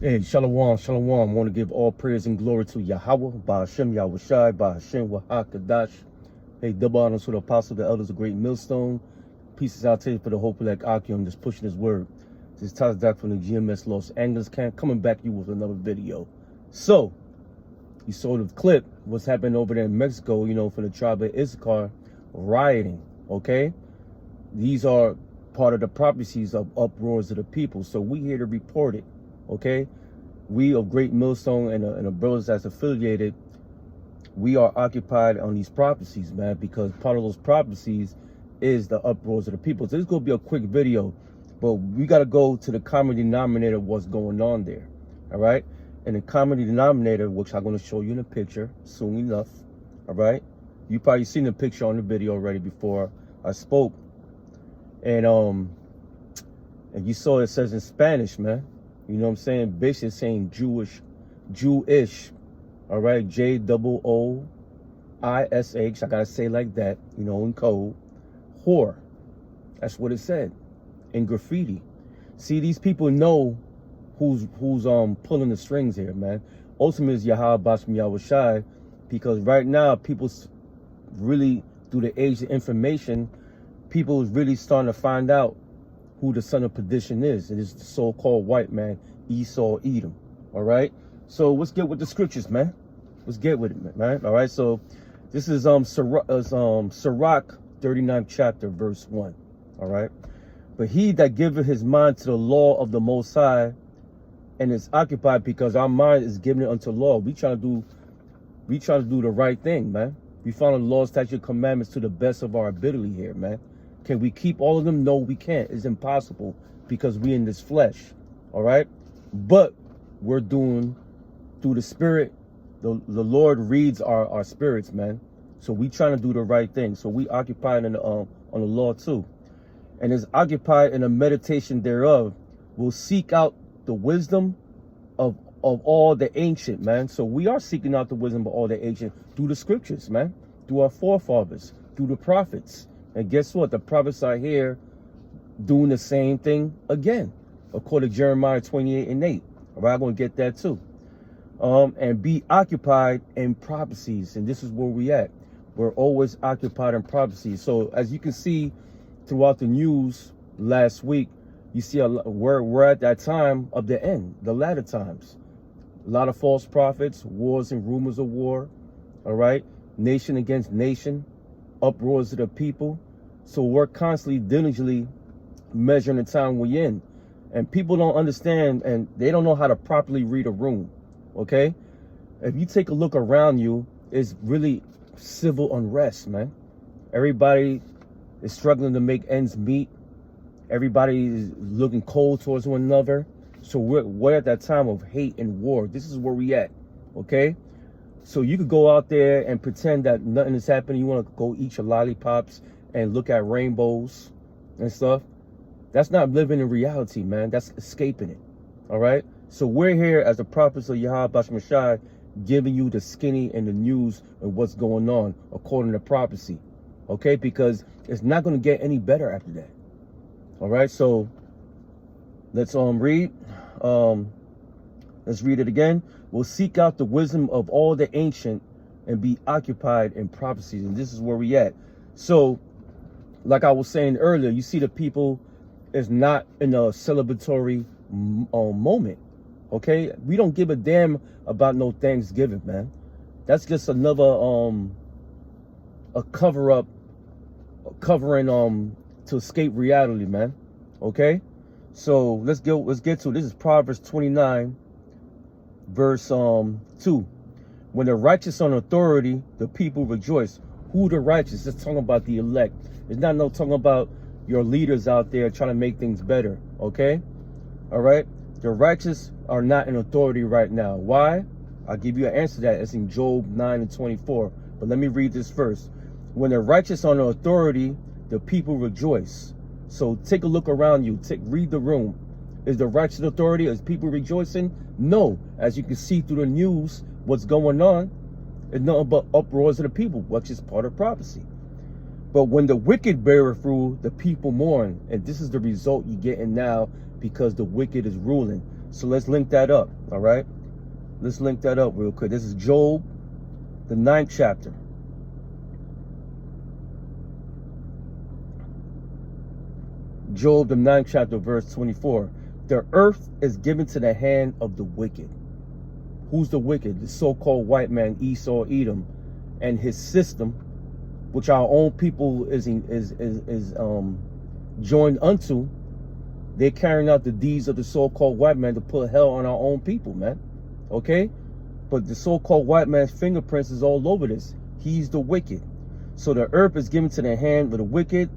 Hey, shalom, shalom. I want to give all praise and glory to Yahweh, by Hashem Yahushai, by Hashem Wahakadash. Hey, double honors to the apostle, the elders, of great millstone. Pieces out to you for the hope of like Akium, just pushing his word. This is Taz from the GMS Los Angeles camp, coming back to you with another video. So, you saw the clip, what's happening over there in Mexico, you know, for the tribe of Issachar, rioting, okay? These are part of the prophecies of uproars of the people. So we here to report it. Okay, we of Great Millstone and the brothers that's affiliated, we are occupied on these prophecies, man, because part of those prophecies is the uproars of the people. So this is going to be a quick video, but we got to go to the common denominator of what's going on there, all right? And the common denominator, which I'm going to show you in a picture soon enough, all right? You probably seen the picture on the video already before I spoke. And you saw it says in Spanish, man. You know what I'm saying? Bitch is saying Jewish, all right? Jooish. I gotta say like that, you know, in code. Whore. That's what it said in graffiti. See, these people know who's pulling the strings here, man. Ultimately, is Yahweh Bashem Yahushai, because right now, people's really, through the age of information, people is really starting to find out who the son of perdition is. It is the so-called white man, Esau, Edom. All right. So let's get with the scriptures, man. Let's get with it, man. All right. So this is Sirach 39th chapter, verse 1. All right. But he that giveth his mind to the law of the Most High, and is occupied, because our mind is given it unto law. We try to do the right thing, man. We follow the laws, statutes, commandments to the best of our ability here, man. Can we keep all of them? No, we can't. It's impossible because we in this flesh, all right? But we're doing, through the Spirit, the Lord reads our spirits, man. So we trying to do the right thing. So we occupied in on the law too. And is occupied in a meditation thereof, will seek out the wisdom of all the ancient, man. So we are seeking out the wisdom of all the ancient through the scriptures, man. Through our forefathers, through the prophets. And guess what? The prophets are here doing the same thing again, according to Jeremiah 28:8. All right, I'm going to get that too. And be occupied in prophecies. And this is where we at. We're always occupied in prophecies. So as you can see throughout the news last week, you see we're at that time of the end, the latter times. A lot of false prophets, wars and rumors of war. All right, nation against nation. Uproars of the people. So we're constantly diligently measuring the time we're in, and people don't understand, and they don't know how to properly read a room. Okay, if you take a look around you, it's really civil unrest, man. Everybody is struggling to make ends meet. Everybody is looking cold towards one another. So we're at that time of hate and war. This is where we at. Okay. So you could go out there and pretend that nothing is happening. You want to go eat your lollipops and look at rainbows and stuff. That's not living in reality, man. That's escaping it. All right? So we're here as the prophets of Yahweh Bashem Yahushai, giving you the skinny and the news of what's going on according to prophecy. Okay? Because it's not going to get any better after that. All right? So let's read. Let's read it again. We'll seek out the wisdom of all the ancient and be occupied in prophecies. And this is where we at. So, like I was saying earlier, you see the people is not in a celebratory moment. Okay? We don't give a damn about no Thanksgiving, man. That's just another a cover-up, covering to escape reality, man. Okay? So let's get to it. This is Proverbs 29. Verse 2. When the righteous on authority, the people rejoice. Who the righteous? It's talking about the elect. It's not talking about your leaders out there trying to make things better. Okay? All right? The righteous are not in authority right now. Why? I'll give you an answer to that. It's in Job 9:24. But let me read this first. When the righteous on authority, the people rejoice. So take a look around you. Read the room. Is the righteous authority? Is people rejoicing? No. As you can see through the news, what's going on is nothing but uproars of the people, which is part of prophecy. But when the wicked beareth rule, the people mourn. And this is the result you're getting now because the wicked is ruling. So let's link that up, all right? Let's link that up real quick. This is Job, the 9th chapter. Job, the 9th chapter, verse 24. The earth is given to the hand of the wicked. Who's the wicked? The so-called white man, Esau, Edom, and his system, which our own people is joined unto. They're carrying out the deeds of the so-called white man to put hell on our own people, man. Okay? But the so-called white man's fingerprints is all over this. He's the wicked. So the earth is given to the hand of the wicked.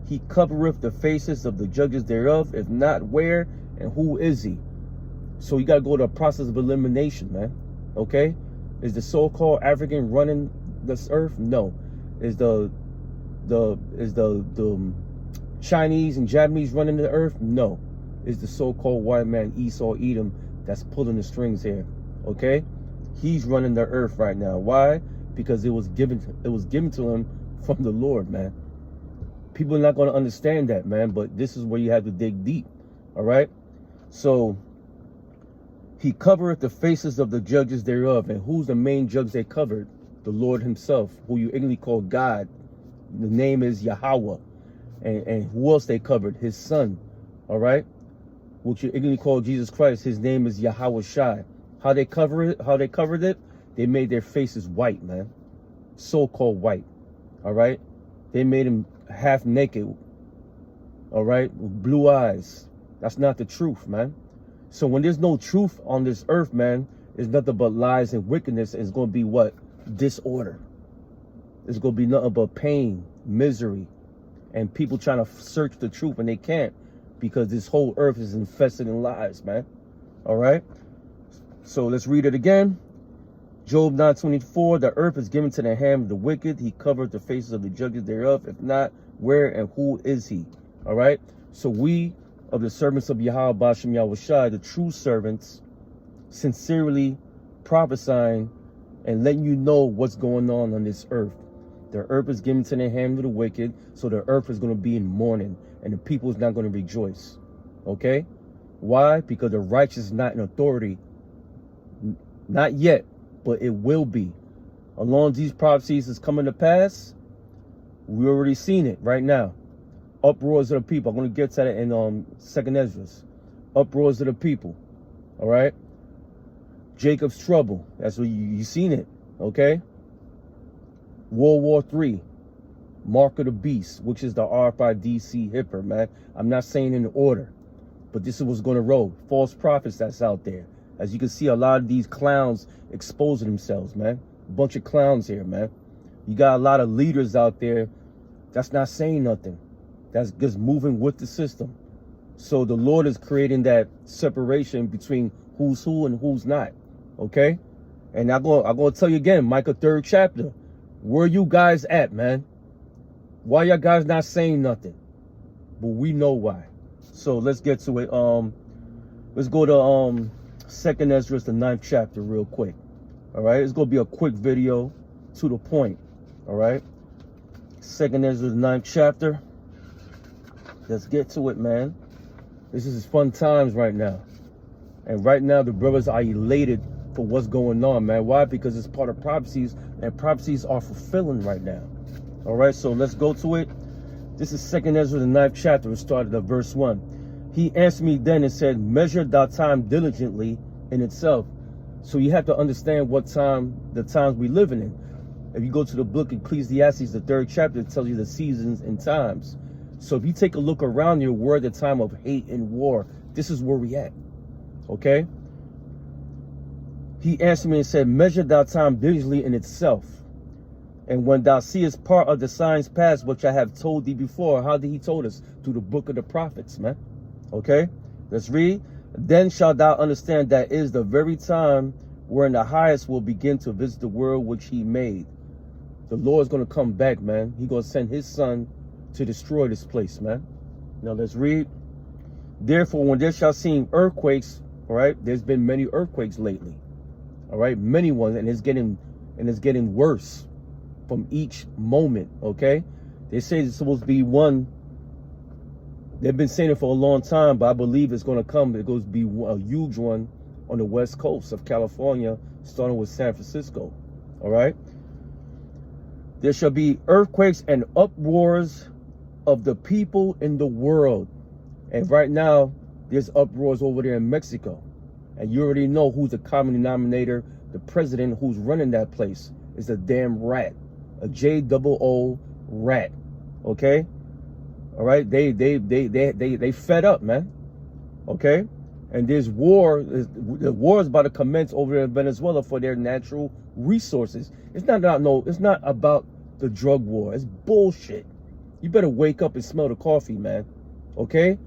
He covereth the faces of the judges thereof. If not, where and who is he? So you got to go to a process of elimination, man. Okay? Is the so-called African running this earth? No. Is the Chinese and Japanese running the earth? No. Is the so-called white man Esau, Edom, that's pulling the strings here? Okay? He's running the earth right now. Why? Because it was given to him from the Lord, man. People are not going to understand that, man, but this is where you have to dig deep. All right? So he covereth the faces of the judges thereof. And who's the main judge they covered? The Lord himself, who you ignorantly call God. The name is Yahweh. And who else they covered? His son. All right? Which you ignorantly call Jesus Christ. His name is Yahweh Shai. How they covered it? They made their faces white, man. So-called white. All right? They made him half naked. All right? With blue eyes. That's not the truth, man. So when there's no truth on this earth, man, it's nothing but lies and wickedness. It's going to be what? Disorder. It's going to be nothing but pain, misery, and people trying to search the truth, and they can't because this whole earth is infested in lies, man. All right? So let's read it again. Job 9:24, the earth is given to the hand of the wicked. He covered the faces of the judges thereof. If not, where and who is he? All right? So we of the servants of Yahweh Ba'ashem Yahushai, the true servants, sincerely prophesying and letting you know what's going on this earth. The earth is given to the hand of the wicked, so the earth is going to be in mourning, and the people is not going to rejoice. Okay? Why? Because the righteous is not in authority. Not yet, but it will be. Along these prophecies is coming to pass, we already seen it right now. Uproars of the people. I'm going to get to that in 2nd Esdras. Uproars of the people. All right? Jacob's trouble. That's what you seen it. Okay? World War III. Mark of the Beast, which is the RFID Hipper, man. I'm not saying in order, but this is what's going to roll. False prophets that's out there. As you can see, a lot of these clowns exposing themselves, man. A bunch of clowns here, man. You got a lot of leaders out there that's not saying nothing. That's just moving with the system. So the Lord is creating that separation between who's who and who's not. Okay? And I'm going to tell you again, Micah 3rd chapter. Where you guys at, man? Why y'all guys not saying nothing? But we know why. So let's get to it. Let's go to 2nd Esdras, the 9th chapter, real quick. All right? It's going to be a quick video to the point. All right? 2nd Esdras, 9th chapter. Let's get to it, man. This is fun times right now. And right now, the brothers are elated for what's going on, man. Why? Because it's part of prophecies, and prophecies are fulfilling right now. All right, so let's go to it. This is 2nd Ezra, the 9th chapter. It started at verse 1. He answered me then and said, measure thy time diligently in itself. So you have to understand what time, the times we living in. If you go to the book Ecclesiastes, the 3rd chapter, it tells you the seasons and times. So if you take a look around here, we're at the time of hate and war. This is where we at. Okay? He answered me and said, measure thy time diligently in itself. And when thou seest part of the signs past, which I have told thee before. How did he told us? Through the book of the prophets, man. Okay? Let's read. Then shalt thou understand that is the very time wherein the highest will begin to visit the world which he made. The Lord's going to come back, man. He's going to send his son to destroy this place, man. Now let's read. Therefore, when there shall seem earthquakes, all right, there's been many earthquakes lately. All right, many ones, and it's getting worse from each moment. Okay, they say it's supposed to be one They've been saying it for a long time, but I believe it's going to come. It's going to be a huge one on the west coast of California, starting with San Francisco. All right. There shall be earthquakes and uproars of the people in the world. And right now, there's uproars over there in Mexico. And you already know who's the common denominator. The president who's running that place is a damn rat. A J-O-O rat. Okay? All right? They fed up, man. Okay? And there's war. The war is about to commence over there in Venezuela for their natural resources. It's not about the drug war. It's bullshit. You better wake up and smell the coffee, man. Okay?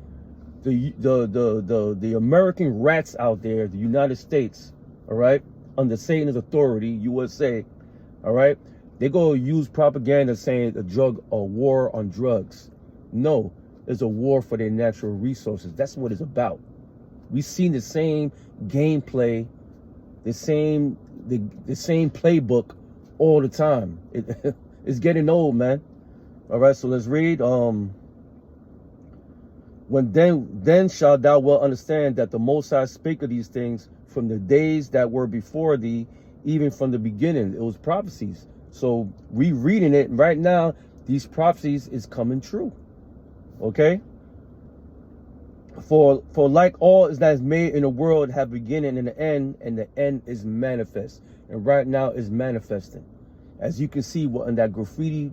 The American rats out there, the United States, all right, under Satan's authority, USA, all right, they go use propaganda saying a war on drugs. No, it's a war for their natural resources. That's what it's about. We've seen the same gameplay, the same playbook all the time. It's getting old, man. All right, so let's read. When then shalt thou well understand that the Most High spake of these things from the days that were before thee, even from the beginning. It was prophecies. So we reading it right now. These prophecies is coming true. Okay. For like all is that is made in the world have beginning and the end is manifest. And right now is manifesting. As you can see, what in that graffiti,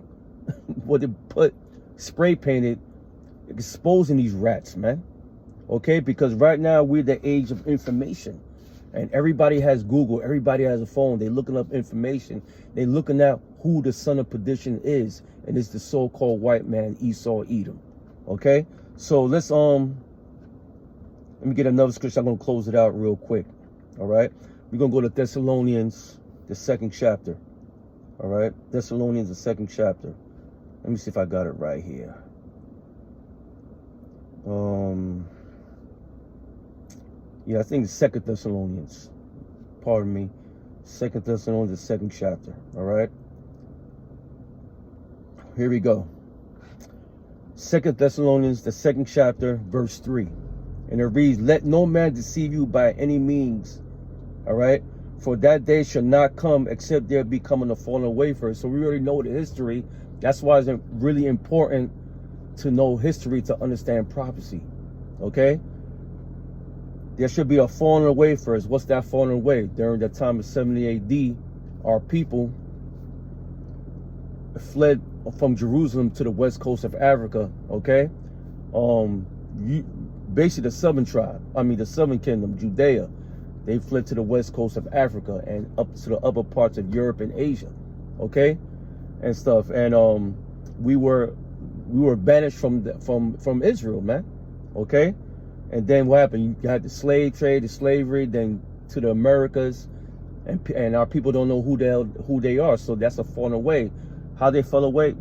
what they put spray painted, exposing these rats, man. Okay, because right now we're the age of information, and everybody has Google, everybody has a phone. They're looking up information. They're looking at who the son of perdition is, and it's the so-called white man, Esau, Edom. Okay, so let's let me get another scripture. I'm gonna close it out real quick. All right, we're gonna go to Thessalonians, the 2nd chapter. All right, Thessalonians, the 2nd chapter. Let me see if I got it right here. Yeah, I think it's 2nd Thessalonians. Pardon me. 2nd Thessalonians, the 2nd chapter. All right. Here we go. 2nd Thessalonians, the 2nd chapter, verse 3. And it reads, let no man deceive you by any means. All right. For that day shall not come except there be coming a falling away first. So we already know the history. That's why it's really important to know history to understand prophecy. Okay? There should be a falling away first. What's that falling away? During the time of 70 AD, our people fled from Jerusalem to the west coast of Africa. Okay? Basically the southern tribe, the southern kingdom, Judea, they fled to the west coast of Africa and up to the upper parts of Europe and Asia. Okay? And stuff. And we were banished from Israel, man. Okay? And then what happened? You had the slave trade, the slavery, then to the Americas, and our people don't know who they are. So that's a falling away. How they fell away?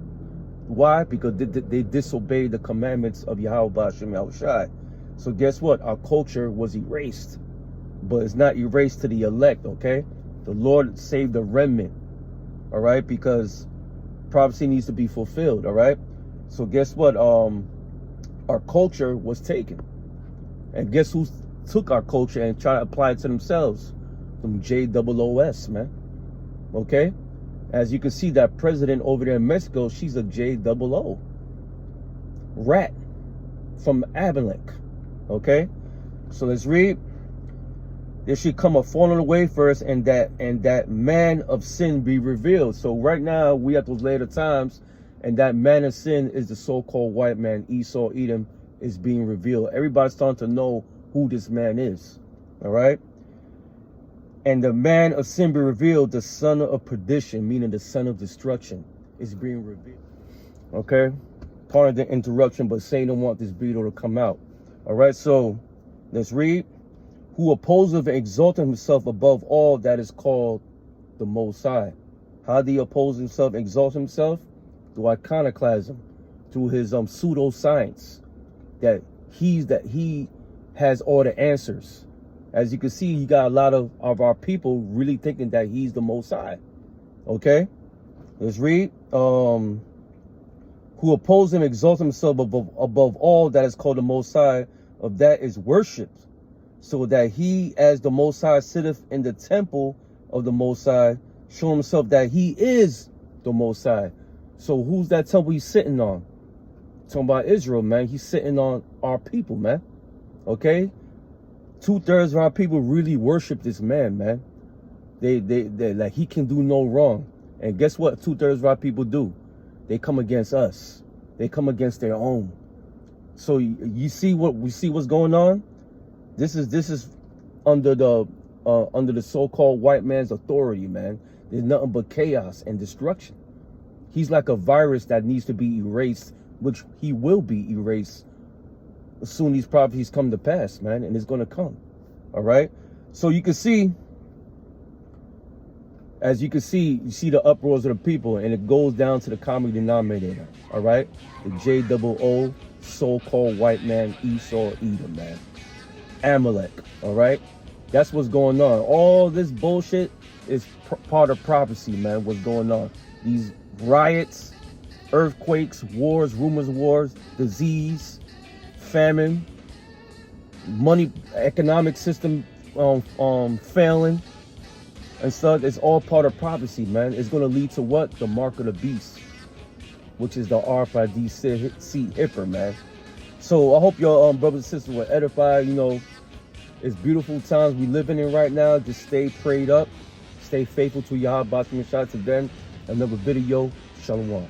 Why? Because they disobeyed the commandments of Yahweh Ba'ashem Yahushai. So guess what? Our culture was erased, but it's not erased to the elect. Okay? The Lord saved the remnant. All right? Because prophecy needs to be fulfilled. All right? So guess what? Our culture was taken. And guess who took our culture and tried to apply it to themselves? From J-O-O-S, man. Okay? As you can see, that president over there in Mexico, she's a J-O-O. Rat from Amalek. Okay? So let's read. There should come a falling away first, and that man of sin be revealed. So right now, we at those later times, and that man of sin is the so-called white man, Esau, Edom, is being revealed. Everybody's starting to know who this man is. All right? And the man of sin be revealed, the son of perdition, meaning the son of destruction, is being revealed. Okay? Part of the interruption, but Satan don't want this video to come out. All right? So, let's read. Who opposeth and exalteth himself above all that is called the Most High. How do he oppose himself, exalt himself? Through iconoclasm, through his pseudoscience. That he has all the answers. As you can see, he got a lot of our people really thinking that he's the Most High. Okay? Let's read. who oppose him exalt himself above all that is called the Most High, of that is worshipped, so that he, as the Most High, sitteth in the temple of the Most High, show himself that he is the Most High. So who's that temple he's sitting on? Talking about Israel, man. He's sitting on our people, man. Okay? 2/3 of our people really worship this man, man. They like, he can do no wrong. And guess what 2/3 of our people do? They come against us. They come against their own. So you see what's going on? This is under the so-called white man's authority, man. There's nothing but chaos and destruction. He's like a virus that needs to be erased, which he will be erased as soon as these prophecies come to pass, man, and it's going to come. All right? So you can see, as you can see, you see the uproars of the people, and it goes down to the common denominator. All right? The J-O-O, so-called white man, Esau, Edom, man. Amalek. All right? That's what's going on. All this bullshit is part of prophecy, man, what's going on. These riots, earthquakes, wars, rumors of wars, disease, famine, money, economic system failing and stuff. It's all part of prophecy, man. It's going to lead to what? The mark of the beast, which is the RFID hipper, man. So I hope your brothers and sisters were edified. You know, it's beautiful times we living in right now. Just stay prayed up, stay faithful to Yahweh. To then another video. Shalom.